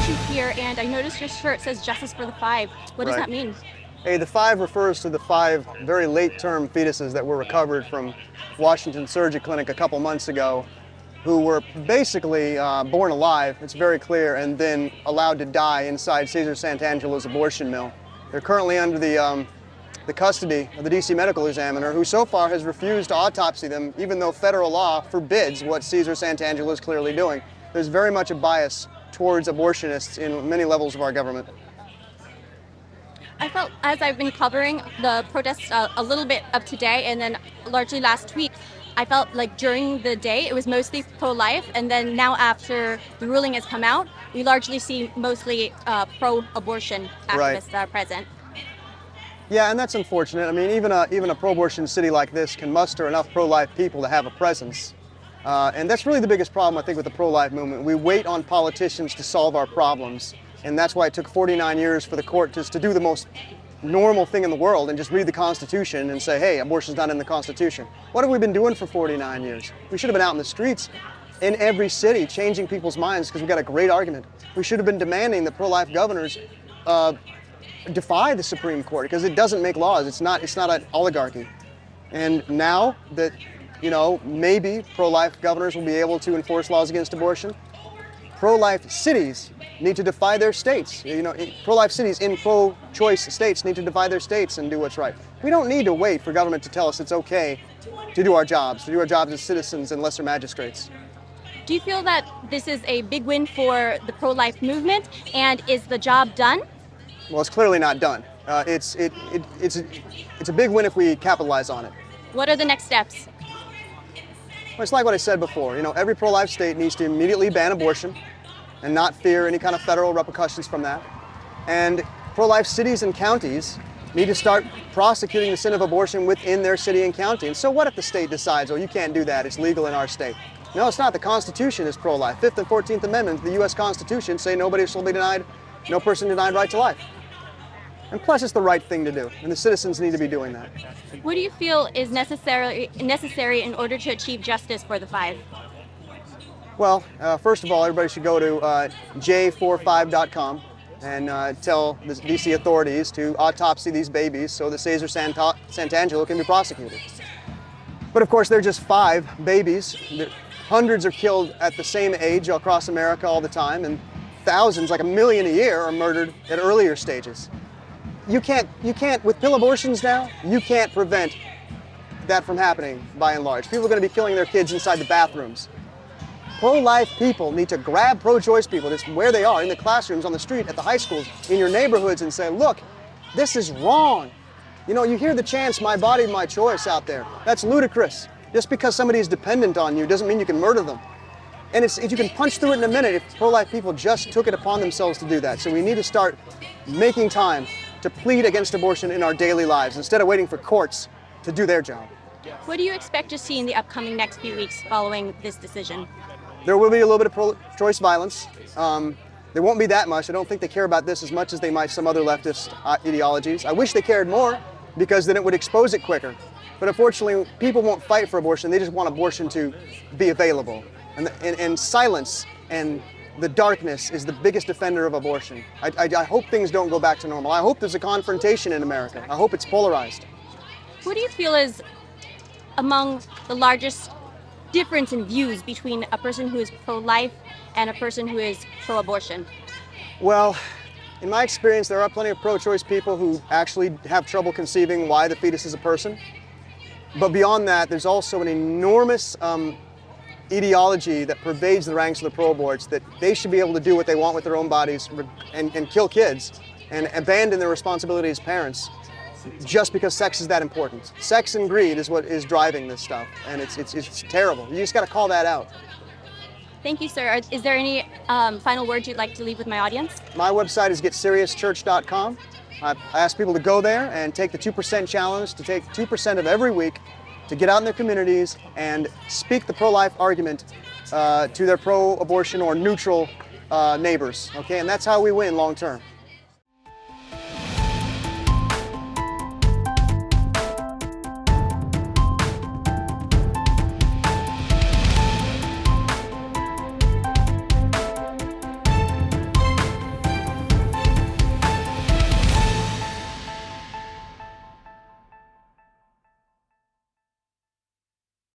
you here, and I noticed your shirt says Justice for the Five. What does that mean? Hey, the 5 refers to the 5 very late-term fetuses that were recovered from Washington Surgery Clinic a couple months ago, who were basically born alive, it's very clear, and then allowed to die inside Cesar Santangelo's abortion mill. They're currently under the custody of the DC medical examiner, who so far has refused to autopsy them, even though federal law forbids what Cesar Santangelo is clearly doing. There's very much a bias towards abortionists in many levels of our government. I felt, as I've been covering the protests a little bit of today and then largely last week, I felt like during the day it was mostly pro-life, and then now after the ruling has come out, we largely see mostly pro-abortion activists present. Yeah, and that's unfortunate. I mean, even a pro-abortion city like this can muster enough pro-life people to have a presence. And that's really the biggest problem, I think, with the pro-life movement. We wait on politicians to solve our problems. And that's why it took 49 years for the court just to do the most normal thing in the world and just read the Constitution and say, hey, abortion's not in the Constitution. What have we been doing for 49 years? We should have been out in the streets in every city changing people's minds because we've got a great argument. We should have been demanding that pro-life governors defy the Supreme Court because it doesn't make laws. It's not an oligarchy. And now that, maybe pro-life governors will be able to enforce laws against abortion, pro-life cities need to defy their states. Pro-life cities in pro-choice states need to defy their states and do what's right. We don't need to wait for government to tell us it's okay to do our jobs as citizens and lesser magistrates. Do you feel that this is a big win for the pro-life movement, and is the job done? Well, it's clearly not done. It's a big win if we capitalize on it. What are the next steps? Well, it's like what I said before. Every pro-life state needs to immediately ban abortion and not fear any kind of federal repercussions from that. And pro-life cities and counties need to start prosecuting the sin of abortion within their city and county. And so what if the state decides, oh, you can't do that, it's legal in our state? No, it's not. The Constitution is pro-life. 5th and 14th Amendments of the U.S. Constitution say nobody shall be denied, no person denied right to life. And plus, it's the right thing to do, and the citizens need to be doing that. What do you feel is necessary in order to achieve justice for the 5? Well, first of all, everybody should go to j45.com and tell the DC authorities to autopsy these babies so that Cesar Santangelo can be prosecuted. But of course, they're just 5 babies. Hundreds are killed at the same age across America all the time, and thousands, like 1 million a year, are murdered at earlier stages. You can't, with pill abortions now, you can't prevent that from happening by and large. People are going to be killing their kids inside the bathrooms. Pro-life people need to grab pro-choice people just where they are, in the classrooms, on the street, at the high schools, in your neighborhoods, and say, look, this is wrong. You hear the chants, my body, my choice out there. That's ludicrous. Just because somebody is dependent on you doesn't mean you can murder them. And you can punch through it in a minute if pro-life people just took it upon themselves to do that. So we need to start making time to plead against abortion in our daily lives instead of waiting for courts to do their job. What do you expect to see in the upcoming next few weeks following this decision? There will be a little bit of pro-choice violence. There won't be that much. I don't think they care about this as much as they might some other leftist ideologies. I wish they cared more because then it would expose it quicker. But unfortunately, people won't fight for abortion. They just want abortion to be available. And silence and the darkness is the biggest offender of abortion. I hope things don't go back to normal. I hope there's a confrontation in America. I hope it's polarized. Who do you feel is among the largest difference in views between a person who is pro-life and a person who is pro-abortion? Well, in my experience, there are plenty of pro-choice people who actually have trouble conceiving why the fetus is a person. But beyond that, there's also an enormous ideology that pervades the ranks of the pro-aborts, that they should be able to do what they want with their own bodies and kill kids and abandon their responsibility as parents just because sex is that important. Sex and greed is what is driving this stuff, and it's terrible. You just got to call that out. Thank you, sir. Is there any final words you'd like to leave with my audience? My website is getSeriousThChurch.com. I ask people to go there and take the 2% challenge, to take 2% of every week, to get out in their communities and speak the pro-life argument to their pro-abortion or neutral neighbors, okay? And that's how we win long term.